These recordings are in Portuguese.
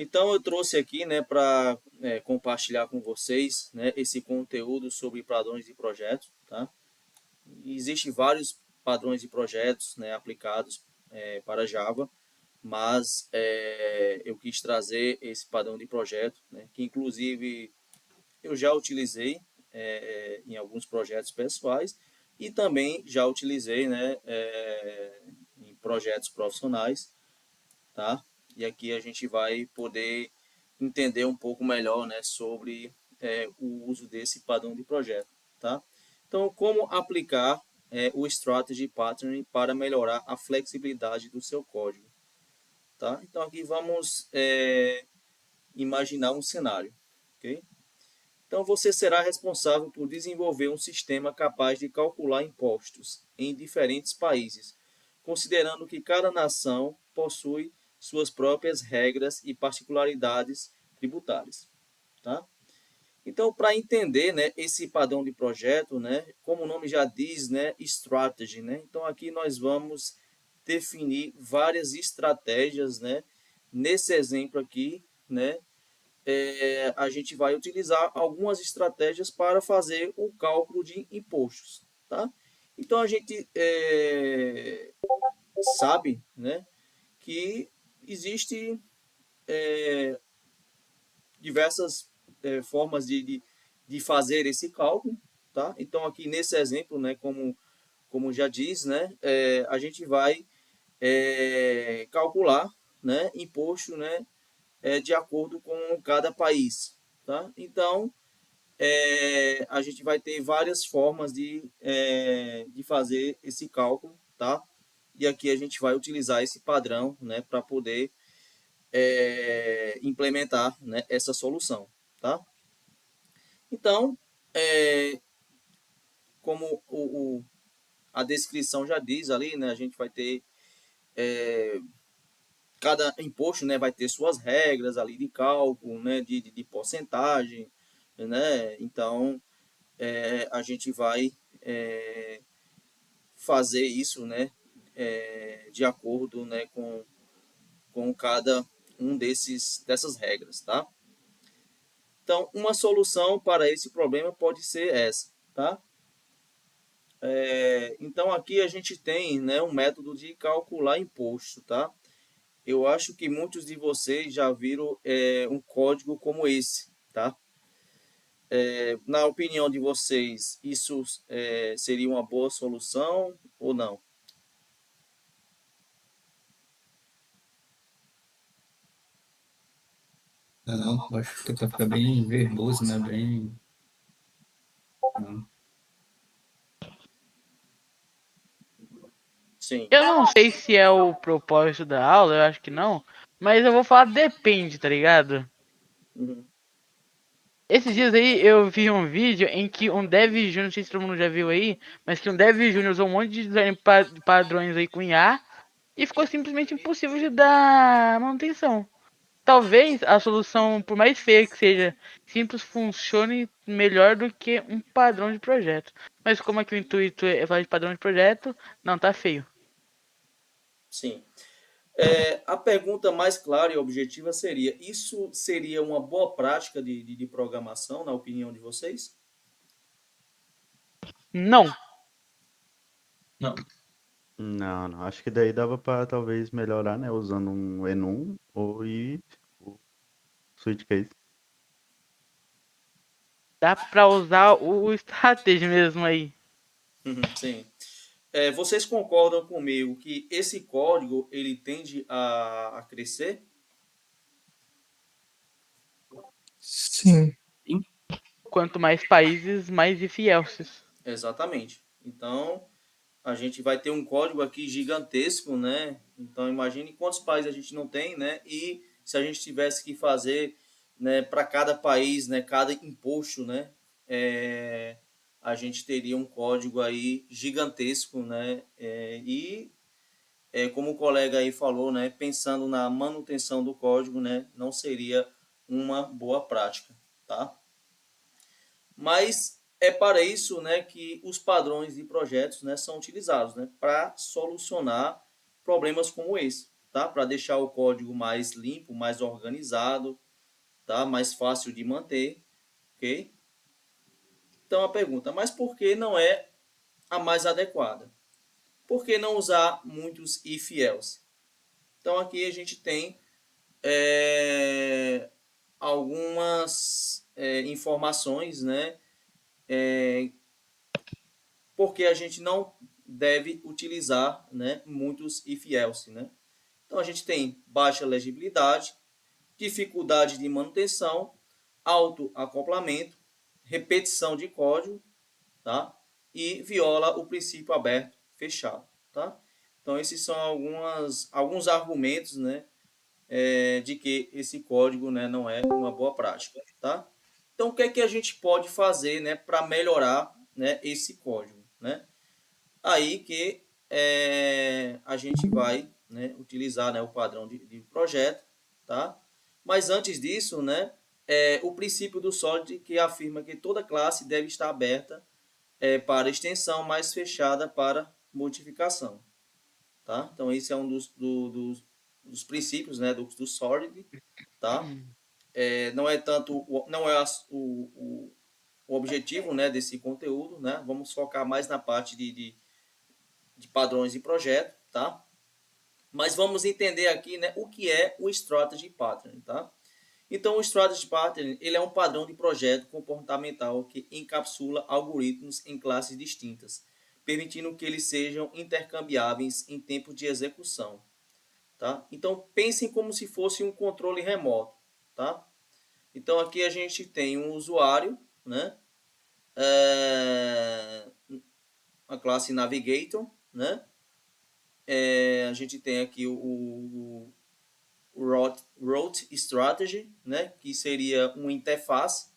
Então, eu trouxe aqui, né, para compartilhar com vocês, né, esse conteúdo sobre padrões de projetos, tá? Existem vários padrões de projetos, né, aplicados para Java, mas eu quis trazer esse padrão de projeto, né, que inclusive eu já utilizei em alguns projetos pessoais e também já utilizei, né, em projetos profissionais, tá? E aqui a gente vai poder entender um pouco melhor, né, sobre o uso desse padrão de projeto, tá? Então, como aplicar o Strategy Patterning para melhorar a flexibilidade do seu código, tá? Então, aqui vamos imaginar um cenário, ok? Então, você será responsável por desenvolver um sistema capaz de calcular impostos em diferentes países, considerando que cada nação possui suas próprias regras e particularidades tributárias. Tá? Então, para entender, né, esse padrão de projeto, né, como o nome já diz, né, strategy, né? Então, aqui nós vamos definir várias estratégias, né? Nesse exemplo aqui, né, a gente vai utilizar algumas estratégias para fazer o cálculo de impostos, tá? Então a gente sabe, né, que existe diversas formas de fazer esse cálculo, tá? Então aqui nesse exemplo, né, como já diz, né, a gente vai calcular, né, imposto, né, de acordo com cada país, tá? Então a gente vai ter várias formas de fazer esse cálculo, tá? E aqui a gente vai utilizar esse padrão, né, para poder implementar, né, essa solução, tá? Então, é, como a descrição já diz ali, né, a gente vai ter cada imposto, né, vai ter suas regras ali de cálculo, né, de porcentagem, né? Então, a gente vai fazer isso, né, de acordo, né, com cada dessas regras, tá? Então, uma solução para esse problema pode ser essa, tá? Então, aqui a gente tem, né, um método de calcular imposto, tá? Eu acho que muitos de vocês já viram um código como esse, tá? Na opinião de vocês, isso seria uma boa solução ou não? Não, eu acho que ficar bem verboso, né? Bem. Não. Sim. Eu não sei se é o propósito da aula, eu acho que não. Mas eu vou falar depende, tá ligado? Uhum. Esses dias aí eu vi um vídeo em que um dev júnior, não sei se todo mundo já viu aí, mas que um dev júnior usou um monte de design padrões aí com IA e ficou simplesmente impossível de dar manutenção. Talvez a solução, por mais feia que seja, simples funcione melhor do que um padrão de projeto. Mas como aqui o intuito é falar de padrão de projeto, não tá feio. Sim. A pergunta mais clara e objetiva seria: isso seria uma boa prática de programação, na opinião de vocês? Não. Não. Não, não. Acho que daí dava pra talvez melhorar, né? Usando um Enum ou o Switch Case. Dá pra usar o strategy mesmo aí. Uhum, sim. Vocês concordam comigo que esse código ele tende a crescer? Sim, Quanto mais países, mais infielces. Exatamente. Então, a gente vai ter um código aqui gigantesco, né? Então, imagine quantos países a gente não tem, né? E se a gente tivesse que fazer, né, para cada país, né, cada imposto, né? É, a gente teria um código aí gigantesco, né? Como o colega aí falou, né? Pensando na manutenção do código, né? Não seria uma boa prática, tá? Mas é para isso, né, que os padrões de projetos, né, são utilizados, né, para solucionar problemas como esse, tá? Para deixar o código mais limpo, mais organizado, tá? Mais fácil de manter, ok? Então a pergunta, mas por que não é a mais adequada? Por que não usar muitos if else? Então aqui a gente tem algumas informações, né? Porque a gente não deve utilizar, né, muitos if else, né? Então a gente tem baixa legibilidade, dificuldade de manutenção, alto acoplamento, repetição de código, tá? E viola o princípio aberto fechado, tá? Então esses são alguns argumentos, né, de que esse código, né, não é uma boa prática, tá? Então o que é que a gente pode fazer, né, para melhorar, né, esse código, né? Aí que a gente vai, né, utilizar, né, o padrão de projeto, tá? Mas antes disso, né, o princípio do Solid que afirma que toda classe deve estar aberta para extensão, mas fechada para modificação, tá? Então esse é um dos princípios, né, do Solid, tá? Não é tanto, não é o objetivo, né, desse conteúdo, né? Vamos focar mais na parte de padrões de projeto, tá? Mas vamos entender aqui, né, o que é o Strategy Pattern, tá? Então, o Strategy Pattern ele é um padrão de projeto comportamental que encapsula algoritmos em classes distintas, permitindo que eles sejam intercambiáveis em tempo de execução, tá? Então, pensem como se fosse um controle remoto, tá? Então, aqui a gente tem um usuário, né? A classe Navigator, né? A gente tem aqui o Route Strategy, né? Que seria uma interface,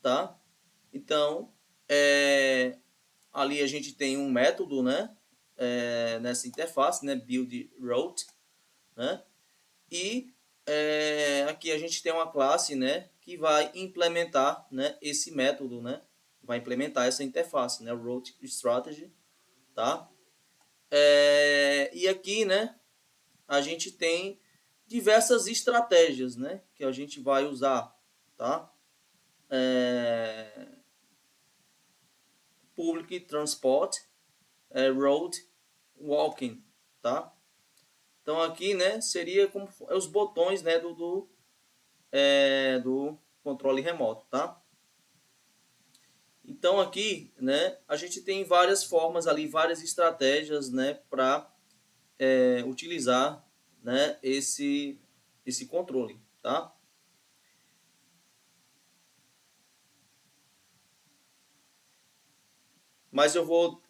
tá? Então, ali a gente tem um método, né? Nessa interface, né? Build Route, né? E aqui a gente tem uma classe, né? Que vai implementar, né? Esse método, né? Vai implementar essa interface, né? Route Strategy, tá? E aqui, né? A gente tem diversas estratégias, né? Que a gente vai usar, tá? Public Transport, Road Walking, tá? Então aqui, né, seria como os botões, né, do controle remoto, tá? Então aqui, né, a gente tem várias formas ali, várias estratégias, né, para utilizar, né, esse controle, tá? Mas eu vou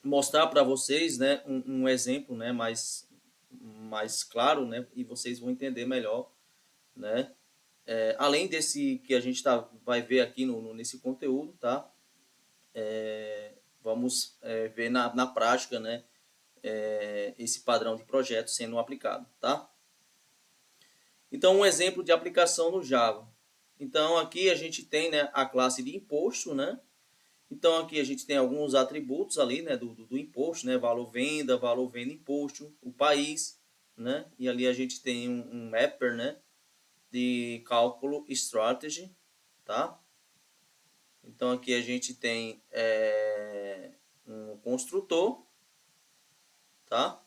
mostrar para vocês, né, um exemplo, né, mais claro, né, e vocês vão entender melhor, né? Além desse que a gente vai ver aqui nesse conteúdo, tá? Vamos ver na prática, né, esse padrão de projeto sendo aplicado, tá? Então, um exemplo de aplicação no Java. Então, aqui a gente tem, né, a classe de imposto, né? Então, aqui a gente tem alguns atributos ali, né, do imposto, né? Valor venda imposto, o país, né? E ali a gente tem um mapper, né? De cálculo strategy, tá? Então, aqui a gente tem um construtor, tá?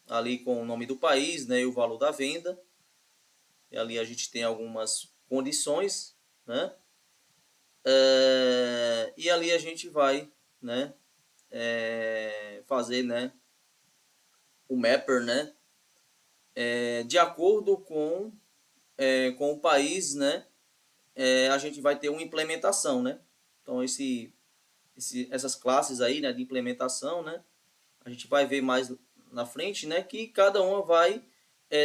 Ali com o nome do país, né? E o valor da venda. E ali a gente tem algumas condições, né? E ali a gente vai, né? Fazer, né? O mapper, né? De acordo com o país, né? A gente vai ter uma implementação, né? Então essas classes aí, né? De implementação, né? A gente vai ver mais na frente, né? Que cada uma vai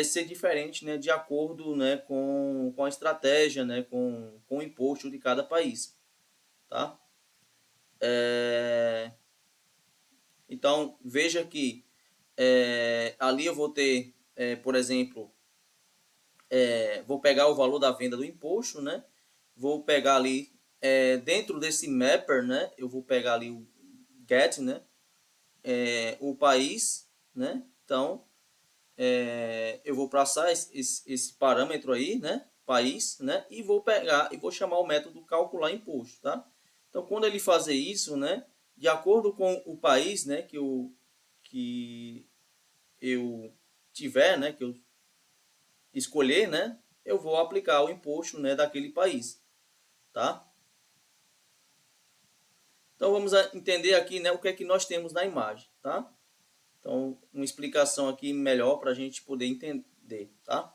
ser diferente, né? De acordo, né? Com a estratégia, né? Com o imposto de cada país, tá? Então veja que ali eu vou ter, por exemplo, vou pegar o valor da venda do imposto, né? Vou pegar ali dentro desse mapper, né? Eu vou pegar ali o get, né? O país, né? Então eu vou passar esse parâmetro aí, né, país, né, e vou pegar e vou chamar o método calcular imposto, tá? Então, quando ele fazer isso, né, de acordo com o país, né, que eu tiver, né, que eu escolher, né, eu vou aplicar o imposto, né, daquele país, tá? Então, vamos entender aqui, né, o que é que nós temos na imagem, tá? Então, uma explicação aqui melhor para a gente poder entender, tá?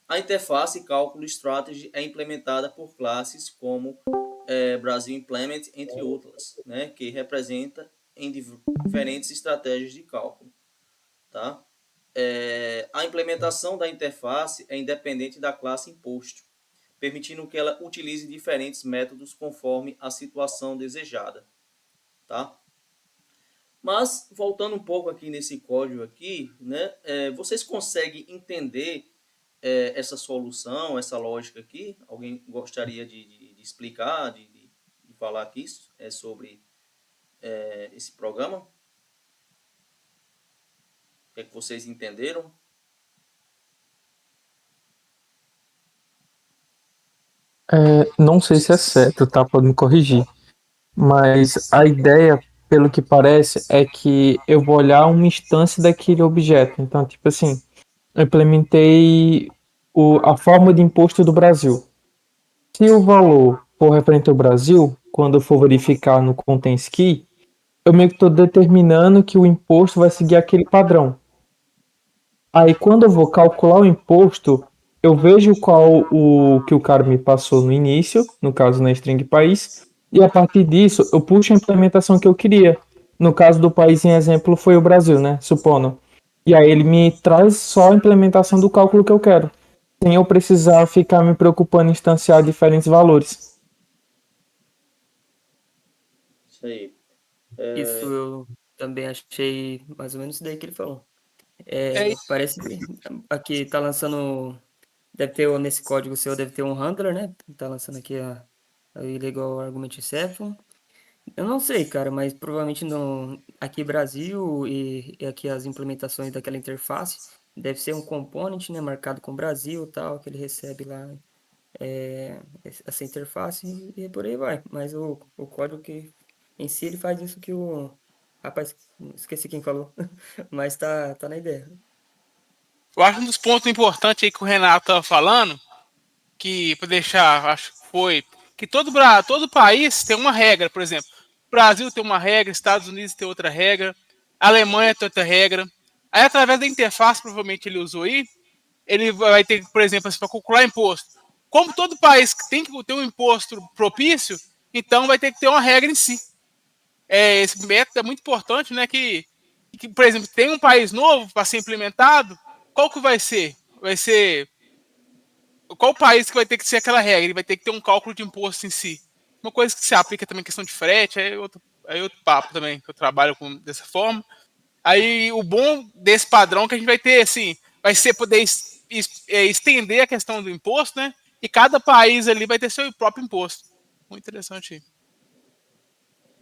A interface Cálculo Strategy é implementada por classes como Brasil Implement, entre outras, né, que representa em diferentes estratégias de cálculo, tá? A implementação da interface é independente da classe imposto, permitindo que ela utilize diferentes métodos conforme a situação desejada, tá? Mas, voltando um pouco aqui nesse código aqui, né, vocês conseguem entender essa solução, essa lógica aqui? Alguém gostaria de explicar, de falar aqui sobre esse programa? O que é que vocês entenderam? Não sei se é certo, tá? Pode me corrigir. Mas a ideia, pelo que parece, é que eu vou olhar uma instância daquele objeto. Então, tipo assim, eu implementei a forma de imposto do Brasil. Se o valor for referente ao Brasil, quando eu for verificar no Content Key, eu meio que estou determinando que o imposto vai seguir aquele padrão. Aí quando eu vou calcular o imposto, eu vejo qual o que o cara me passou no início, no caso na string país, e a partir disso eu puxo a implementação que eu queria. No caso do país em exemplo foi o Brasil, né? Supondo. E aí ele me traz só a implementação do cálculo que eu quero, sem eu precisar ficar me preocupando em instanciar diferentes valores. Isso aí. Isso eu também achei mais ou menos isso daí que ele falou. É, Parece que aqui tá lançando. Deve ter, nesse código seu, deve ter um handler, né? Tá lançando aqui a Illegal Argument Exception. Eu não sei, cara, mas provavelmente aqui Brasil e aqui as implementações daquela interface deve ser um component, né? Marcado com Brasil e tal, que ele recebe lá essa interface e por aí vai. Mas o código que em si ele faz isso que o. Rapaz, esqueci quem falou, mas tá na ideia. eu acho um dos pontos importantes aí que o Renato estava falando, que para deixar, acho que foi, que todo país tem uma regra, por exemplo. O Brasil tem uma regra, Estados Unidos tem outra regra, a Alemanha tem outra regra. Aí, através da interface, provavelmente ele usou aí, ele vai ter, por exemplo, assim, para calcular imposto. Como todo país tem que ter um imposto propício, então vai ter que ter uma regra em si. Esse método é muito importante, né? Que, por exemplo, tem um país novo para ser implementado, qual que vai ser? Vai ser qual país que vai ter que ser aquela regra? Ele vai ter que ter um cálculo de imposto em si. Uma coisa que se aplica também questão de frete, outro papo também, que eu trabalho dessa forma. Aí o bom desse padrão é que a gente vai ter, assim, vai ser poder estender a questão do imposto, né? E cada país ali vai ter seu próprio imposto. Muito interessante aí.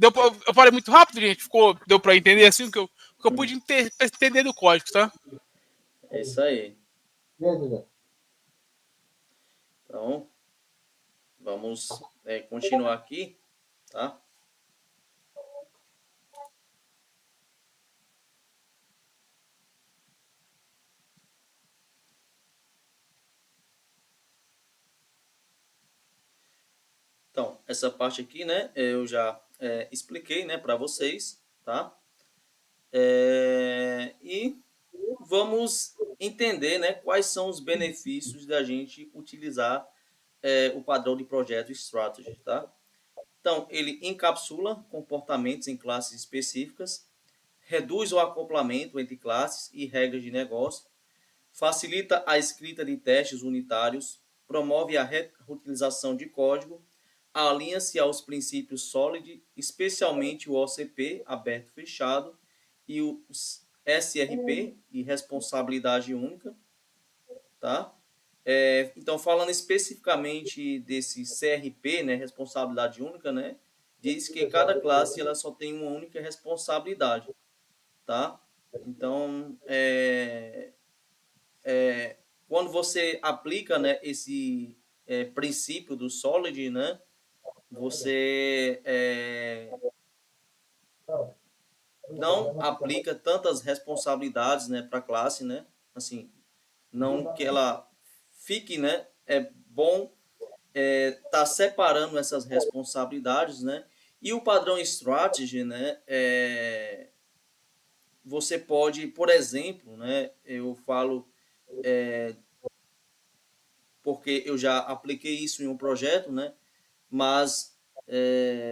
Eu falei muito rápido, gente? Deu para entender assim o que eu pude entender do código, tá? É isso aí. Então, vamos continuar aqui, tá? Então, essa parte aqui, né, eu já expliquei, né, para vocês, tá? E vamos entender, né, quais são os benefícios da gente utilizar o padrão de projeto Strategy, tá? Então, ele encapsula comportamentos em classes específicas, reduz o acoplamento entre classes e regras de negócio, facilita a escrita de testes unitários, promove a reutilização de código, alinha-se aos princípios SOLID, especialmente o OCP, aberto e fechado, e o SRP, de responsabilidade única, tá? Então, falando especificamente desse CRP, né, responsabilidade única, né, diz que cada classe ela só tem uma única responsabilidade, tá? Então, quando você aplica, né, esse princípio do Solid, né, você não aplica tantas responsabilidades, né, para a classe, né, assim, não que ela fique, né, é bom tá separando essas responsabilidades, né, e o padrão strategy, né, você pode, por exemplo, né, eu falo porque eu já apliquei isso em um projeto, né, mas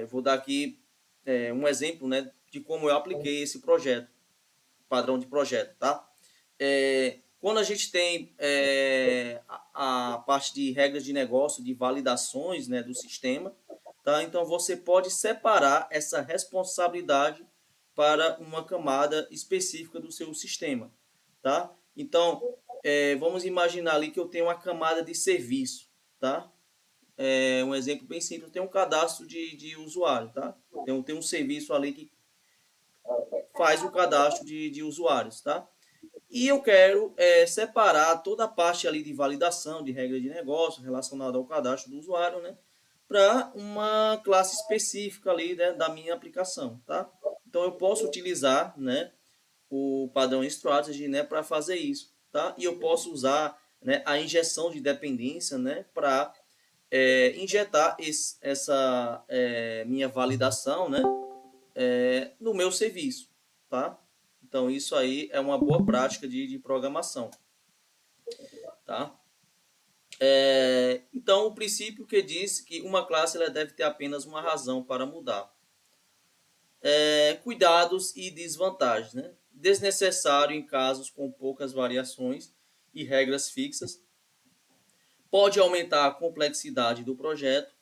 vou dar aqui um exemplo, né, de como eu apliquei esse projeto, padrão de projeto, tá? Quando a gente tem a parte de regras de negócio, de validações, né, do sistema, tá? Então você pode separar essa responsabilidade para uma camada específica do seu sistema, tá? Então vamos imaginar ali que eu tenho uma camada de serviço, tá? Um exemplo bem simples, eu tenho um cadastro de usuário, tá? Tem um serviço ali que faz o cadastro de usuários, tá? E eu quero separar toda a parte ali de validação, de regra de negócio relacionada ao cadastro do usuário, né? Para uma classe específica ali, né, da minha aplicação, tá? Então eu posso utilizar, né, o padrão strategy, né, para fazer isso, tá? E eu posso usar, né, a injeção de dependência, né, para injetar essa minha validação, né, no meu serviço, tá? Então isso aí é uma boa prática de programação, tá? Então o princípio que diz que uma classe ela deve ter apenas uma razão para mudar. Cuidados e desvantagens, né? Desnecessário em casos com poucas variações e regras fixas. Pode aumentar a complexidade do projeto.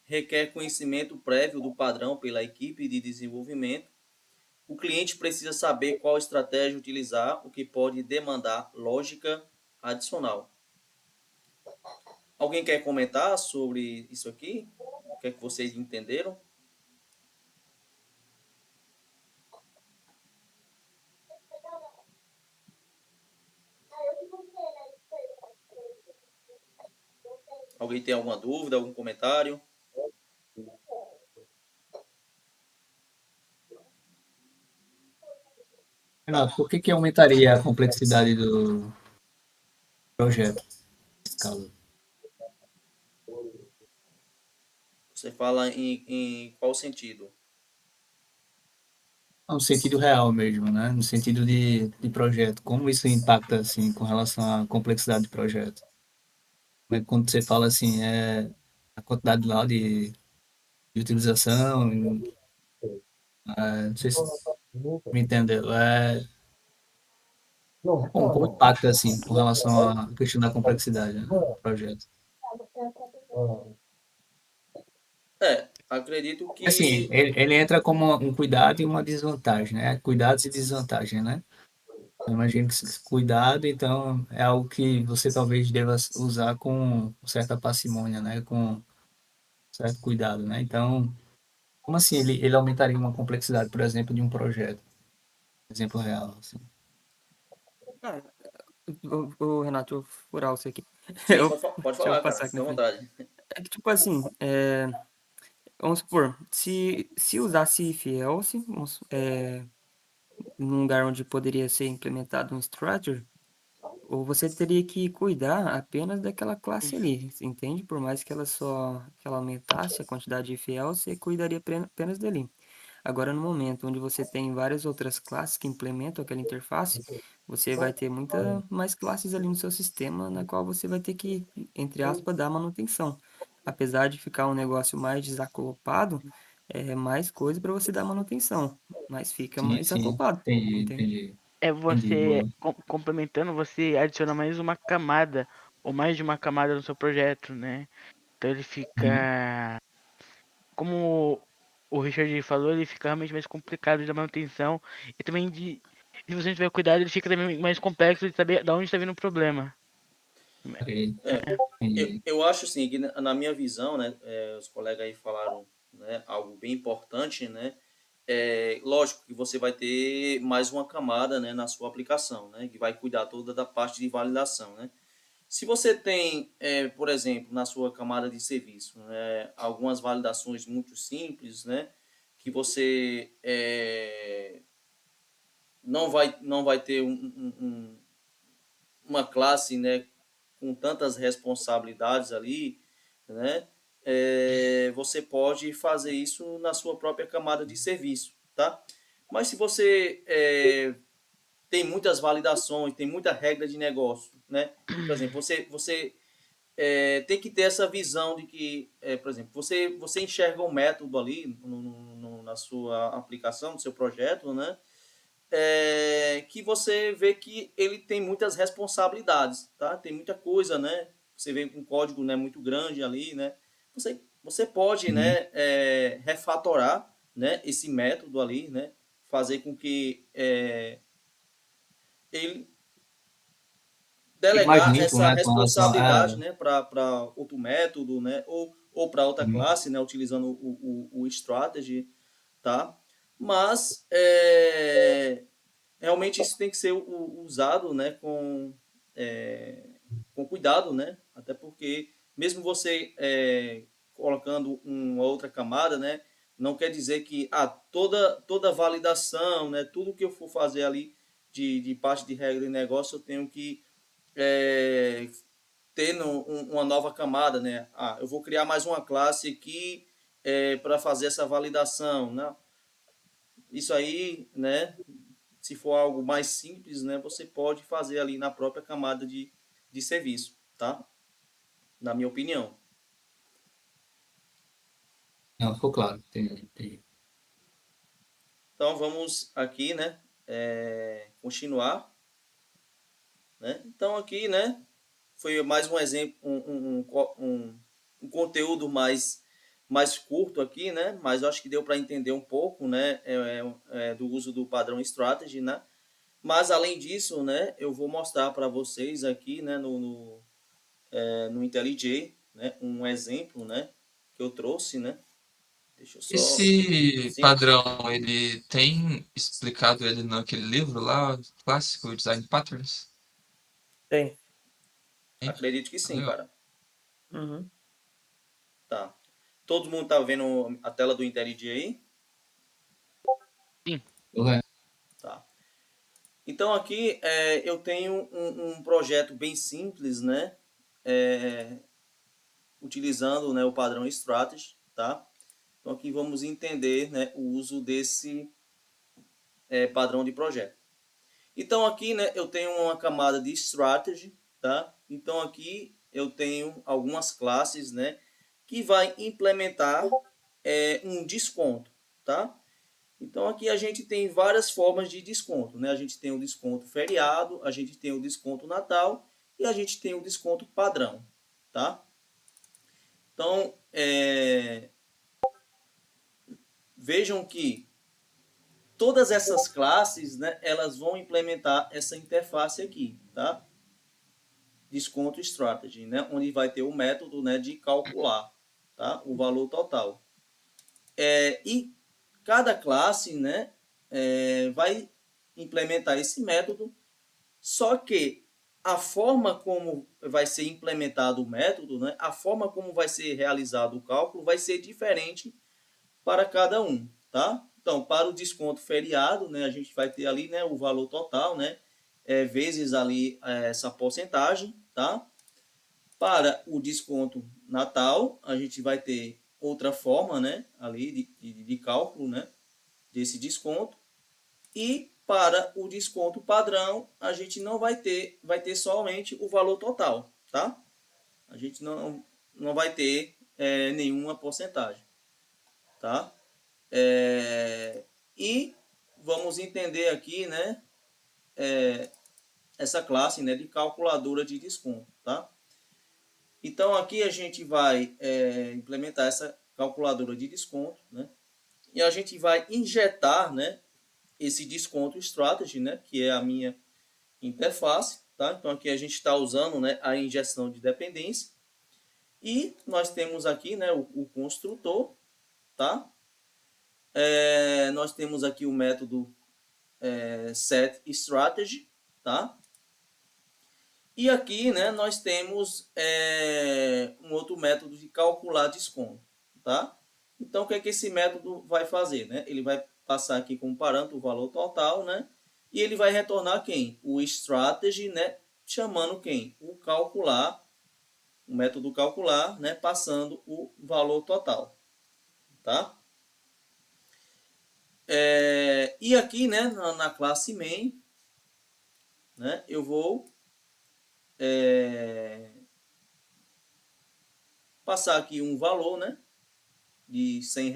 Requer conhecimento prévio do padrão pela equipe de desenvolvimento. O cliente precisa saber qual estratégia utilizar, o que pode demandar lógica adicional. Alguém quer comentar sobre isso aqui? O que é que vocês entenderam? Alguém tem alguma dúvida, algum comentário? Renato, por que aumentaria a complexidade do projeto, nesse caso? Você fala em qual sentido? No sentido real mesmo, né? No sentido de projeto. Como isso impacta, assim, com relação à complexidade do projeto? Quando você fala, assim, a quantidade lá de utilização, não sei se me entendeu. Como impacta, assim, com relação à questão da complexidade, né, do projeto? Acredito Assim, que ele entra como um cuidado e uma desvantagem, né? Cuidados e desvantagens, né? Eu imagino que esse cuidado, então, é algo que você talvez deva usar com certa parcimônia, né? Com certo cuidado, né? Então, como assim ele aumentaria uma complexidade, por exemplo, de um projeto? Exemplo real, assim. Cara, Renato, deixa eu furar você aqui. sim, Eu, pode deixa eu falar, cara, passar aqui fica na à frente. vontade. É que, tipo assim, vamos supor, se usasse if else, num lugar onde poderia ser implementado um structure, ou você teria que cuidar apenas daquela classe ali, entende? Por mais que ela aumentasse a quantidade de if else, você cuidaria apenas dali. Agora, no momento onde você tem várias outras classes que implementam aquela interface, você vai ter muitas mais classes ali no seu sistema, na qual você vai ter que, entre aspas, dar manutenção. Apesar de ficar um negócio mais desacoplado, é mais coisa para você dar manutenção, mas fica Sim, mais sim. desacoplado, Entendi, entende? entendi. É Entendi, você boa. complementando, você adiciona mais uma camada ou mais de uma camada no seu projeto, né? Então ele Uhum. fica, como o Richard falou, ele fica realmente mais complicado de manutenção e também se você não tiver cuidado, ele fica também mais complexo de saber de onde está vindo o problema. Ok, Eu, entendi. eu acho assim que na minha visão, né, os colegas aí falaram, né, algo bem importante, né, lógico que você vai ter mais uma camada, né, na sua aplicação, né, que vai cuidar toda da parte de validação, né. Se você tem, por exemplo, na sua camada de serviço, né, algumas validações muito simples, né, que você não vai ter uma classe, né, com tantas responsabilidades ali, né, você pode fazer isso na sua própria camada de serviço, tá? Mas se você tem muitas validações, tem muita regra de negócio, né? Por exemplo, você tem que ter essa visão de que, por exemplo, você enxerga um método ali na sua aplicação, no seu projeto, né? Que você vê que ele tem muitas responsabilidades, tá? Tem muita coisa, né? Você vê um código, né, muito grande ali, né? Você pode, né, refatorar, né, esse método ali, né? Fazer com que ele Fique mais delegar limpo, essa né, com relação responsabilidade, né, para outro método, né, ou para outra Uhum. classe, né, utilizando o strategy, tá? Mas realmente isso tem que ser usado, né, com cuidado, né? Até porque mesmo você colocando uma outra camada, né, não quer dizer que toda validação, né, tudo que eu for fazer ali de parte de regra de negócio, eu tenho que ter uma nova camada, né? Eu vou criar mais uma classe aqui para fazer essa validação, né? Isso aí, né? Se for algo mais simples, né? Você pode fazer ali na própria camada de serviço, tá? Na minha opinião. Não, ficou claro. Entendi. Então vamos aqui, né? Continuar, né? Então aqui, né? Foi mais um exemplo, um conteúdo mais curto aqui, né? Mas eu acho que deu para entender um pouco, né? Do uso do padrão strategy, né? Mas além disso, né? Eu vou mostrar para vocês aqui, né? No IntelliJ, né? Um exemplo, né? Que eu trouxe, né? Deixa eu só. Esse Sim, padrão, ele tem explicado ele naquele livro lá, clássico, Design Patterns? Tem. Hein? acredito que sim, Legal. cara. Uhum. Tá. Todo mundo tá vendo a tela do IntelliJ aí? Correto. Tá. Então aqui eu tenho um projeto bem simples, né? Utilizando, né, o padrão Strategy, tá? Então aqui vamos entender, né, o uso desse padrão de projeto. Então aqui, né, eu tenho uma camada de Strategy, tá? Então aqui eu tenho algumas classes, né, que vai implementar um desconto, tá? Então aqui a gente tem várias formas de desconto, né? A gente tem o desconto feriado, a gente tem o desconto Natal e a gente tem o desconto padrão, tá? Então vejam que todas essas classes, né, elas vão implementar essa interface aqui, tá? Desconto strategy, né, onde vai ter o método, né, de calcular, tá, o valor total. E cada classe, né, vai implementar esse método, só que a forma como vai ser implementado o método, né, a forma como vai ser realizado o cálculo vai ser diferente para cada um, tá? Então, para o desconto feriado, né, a gente vai ter ali, né, o valor total, né, vezes ali essa porcentagem, tá? Para o desconto Natal, a gente vai ter outra forma, né, ali de cálculo, né, desse desconto. E para o desconto padrão, a gente não vai ter somente o valor total, tá? A gente não vai ter nenhuma porcentagem, tá? E vamos entender aqui, né, essa classe, né, de calculadora de desconto, tá? Então aqui a gente vai implementar essa calculadora de desconto, né? E a gente vai injetar, né, esse desconto strategy, né, que é a minha interface, tá? Então aqui a gente está usando, né, a injeção de dependência e nós temos aqui, né, o construtor, tá? nós temos aqui o método set strategy, tá? E aqui, né, nós temos um outro método de calcular desconto, tá? Então, o que é que esse método vai fazer, né? Ele vai passar aqui como parâmetro o valor total, né? E ele vai retornar quem? O strategy, né? Chamando quem? O calcular, o método calcular, né? Passando o valor total, tá? E aqui, né, na classe main, né, eu vou passar aqui um valor, né, de R$ 100.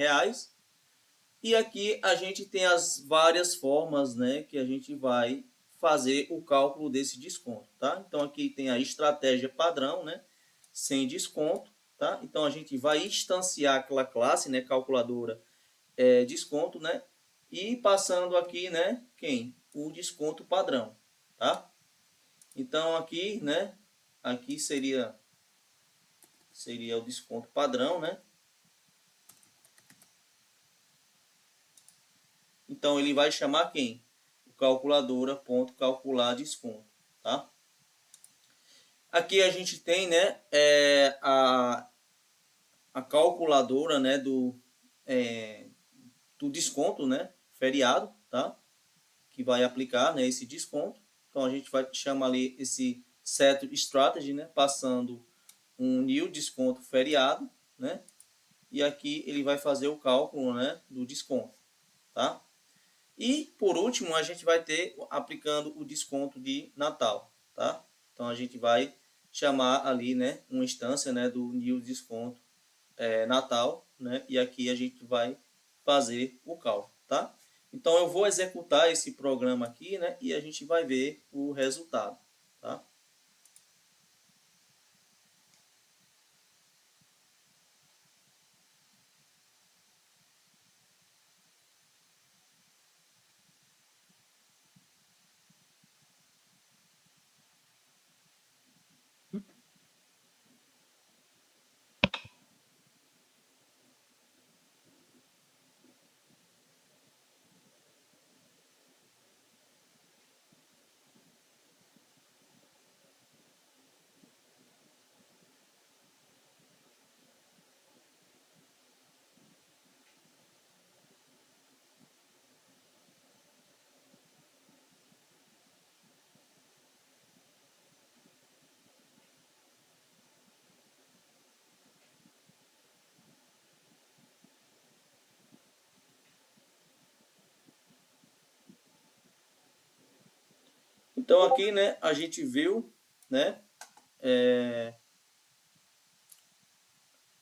E aqui a gente tem as várias formas, né, que a gente vai fazer o cálculo desse desconto, tá? Então aqui tem a estratégia padrão, né, sem desconto, tá? Então a gente vai instanciar aquela classe, né, calculadora desconto, né, e passando aqui, né, o desconto padrão, tá? Então aqui, né, aqui seria o desconto padrão, né? Então ele vai chamar quem? O calculadora.calcular desconto, tá? Aqui a gente tem, né, a calculadora, né, do desconto, né, feriado, tá? Que vai aplicar, né, esse desconto. Então a gente vai chamar ali esse set strategy, né, passando um new desconto feriado, né? E aqui ele vai fazer o cálculo, né, do desconto, tá? E por último a gente vai ter aplicando o desconto de Natal, tá? Então a gente vai chamar ali, né, uma instância, né, do new desconto Natal, né? E aqui a gente vai fazer o cálculo, tá? Então eu vou executar esse programa aqui, né, e a gente vai ver o resultado, tá? Então aqui, né, a gente viu, né,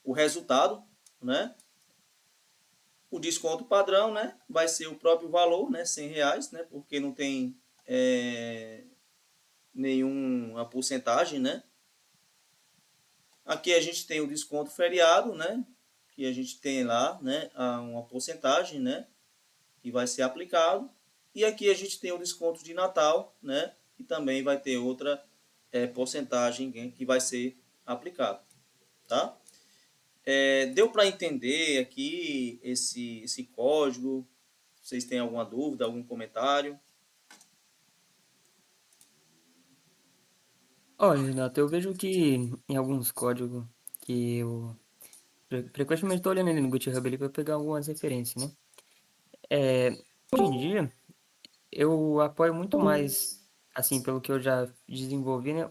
o resultado, né? O desconto padrão, né, vai ser o próprio valor, né, R$ 100, né, porque não tem nenhuma porcentagem, né? Aqui a gente tem o desconto feriado, né, que a gente tem lá, né, uma porcentagem, né, que vai ser aplicado. E aqui a gente tem o desconto de Natal, né, que também vai ter outra porcentagem que vai ser aplicado, tá? Deu para entender aqui esse código? Vocês têm alguma dúvida, algum comentário? Olha, Renato, eu vejo que em alguns códigos que eu frequentemente estou olhando ali no GitHub ali para pegar algumas referências, né? Hoje em dia, eu apoio muito mais, assim, pelo que eu já desenvolvi, né?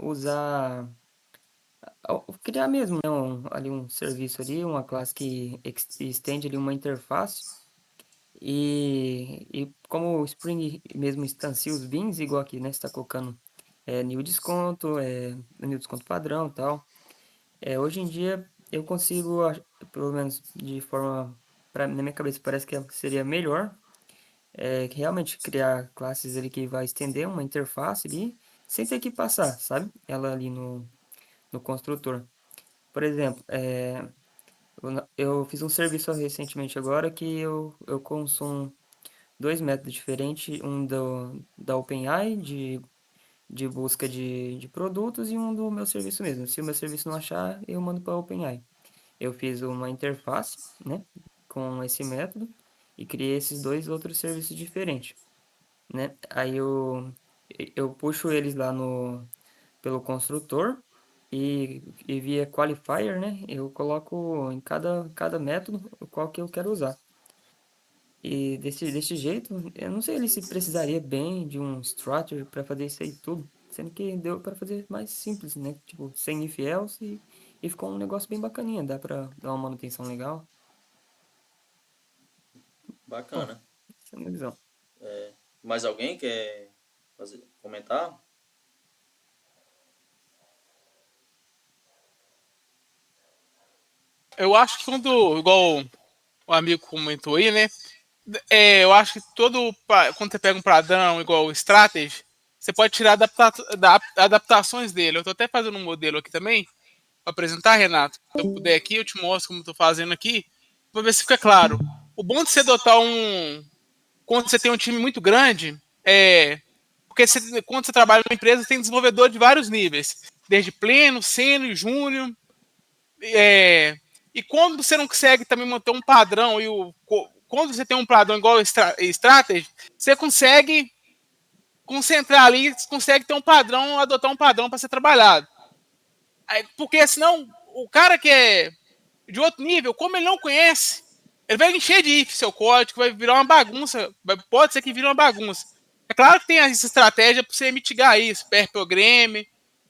Criar mesmo, né? Ali um serviço ali, uma classe que estende ali uma interface. E como o Spring mesmo instancia os bins, igual aqui, né? Você está colocando new desconto, new desconto padrão e tal. Hoje em dia eu consigo, pelo menos de forma, na minha cabeça parece que seria melhor, que realmente criar classes ali que vai estender uma interface ali, sem ter que passar, sabe? Ela ali no construtor. Por exemplo, eu fiz um serviço recentemente agora que eu consumo dois métodos diferentes, um da OpenAI, de busca de produtos, e um do meu serviço mesmo. Se o meu serviço não achar, eu mando para a OpenAI. Eu fiz uma interface, né, com esse método, e criei esses 2 outros serviços diferentes, né? Aí eu puxo eles lá pelo construtor e via qualifier, né? Eu coloco em cada método qual que eu quero usar. E desse jeito, eu não sei ele se precisaria bem de um structure para fazer isso aí tudo, sendo que deu para fazer mais simples, né? Tipo, sem if else e ficou um negócio bem bacaninha, dá para dar uma manutenção legal. Bom, Bacana. essa é a minha visão. Mais alguém quer comentar? Eu acho que quando, igual o amigo comentou aí, né? Eu acho que quando você pega um padrão igual o Strategy, você pode tirar adaptações dele. Eu tô até fazendo um modelo aqui também, para apresentar, Renato. Se eu puder aqui, eu te mostro como eu tô fazendo aqui, para ver se fica claro. O bom de você adotar quando você tem um time muito grande, porque quando você trabalha numa empresa, tem desenvolvedor de vários níveis, desde pleno, sênior, júnior, e quando você não consegue também manter um padrão, quando você tem um padrão igual Strategy, você consegue concentrar ali, consegue ter um padrão, adotar um padrão para ser trabalhado. Porque senão, o cara que é de outro nível, como ele não conhece, ele vai encher de if seu código, vai virar uma bagunça, pode ser que vire uma bagunça. É claro que tem essa estratégia para você mitigar isso, pair program,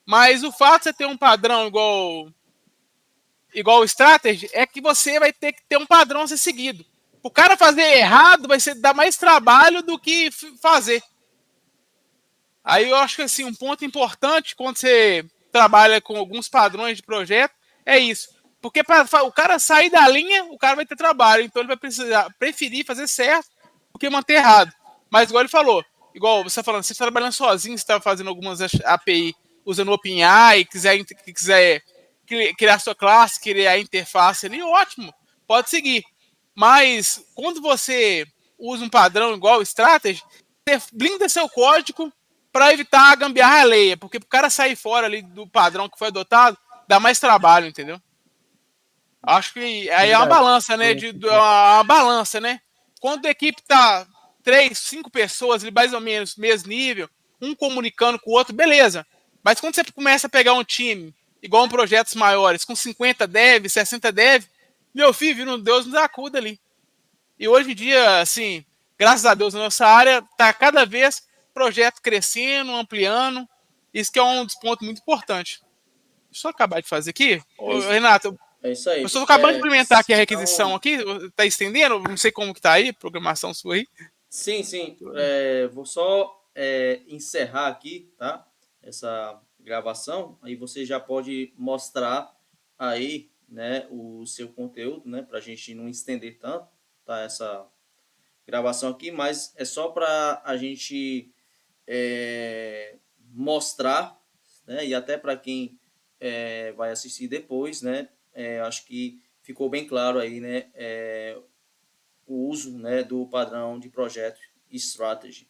mas o fato de você ter um padrão igual o strategy é que você vai ter que ter um padrão a ser seguido. O cara fazer errado vai dar mais trabalho do que fazer. Aí eu acho que assim, um ponto importante quando você trabalha com alguns padrões de projeto é isso. Porque para o cara sair da linha, o cara vai ter trabalho. Então ele vai preferir fazer certo do que manter errado. Mas igual ele falou, igual você está falando, você está trabalhando sozinho, você está fazendo algumas API usando OpenAI, quiser criar sua classe, criar a interface ali, ótimo, pode seguir. Mas quando você usa um padrão igual o Strategy, você blinda seu código para evitar a gambiarra alheia, porque o cara sair fora ali do padrão que foi adotado, dá mais trabalho, entendeu? Acho que aí é uma Verdade. balança, né? Uma balança, né? Quando a equipe tá 3, 5 pessoas ali, mais ou menos, mesmo nível, um comunicando com o outro, beleza. Mas quando você começa a pegar um time, igual em projetos maiores, com 50 dev, 60 dev, meu filho, vira um Deus nos acuda ali. E hoje em dia, assim, graças a Deus, a nossa área tá cada vez projeto crescendo, ampliando. Isso que é um dos pontos muito importantes. Deixa eu acabar de fazer aqui. É Ô, isso, Renato, é isso eu aí. estou acabando de implementar aqui a requisição Então, aqui, tá estendendo, não sei como que tá aí, programação sua aí. sim, sim. Vou só encerrar aqui, tá? Essa gravação. Aí você já pode mostrar aí, né, o seu conteúdo, né, para a gente não estender tanto, tá? Essa gravação aqui, mas é só para a gente mostrar, né, e até para quem vai assistir depois, né, acho que ficou bem claro aí, né, o uso, né, do padrão de projeto Strategy.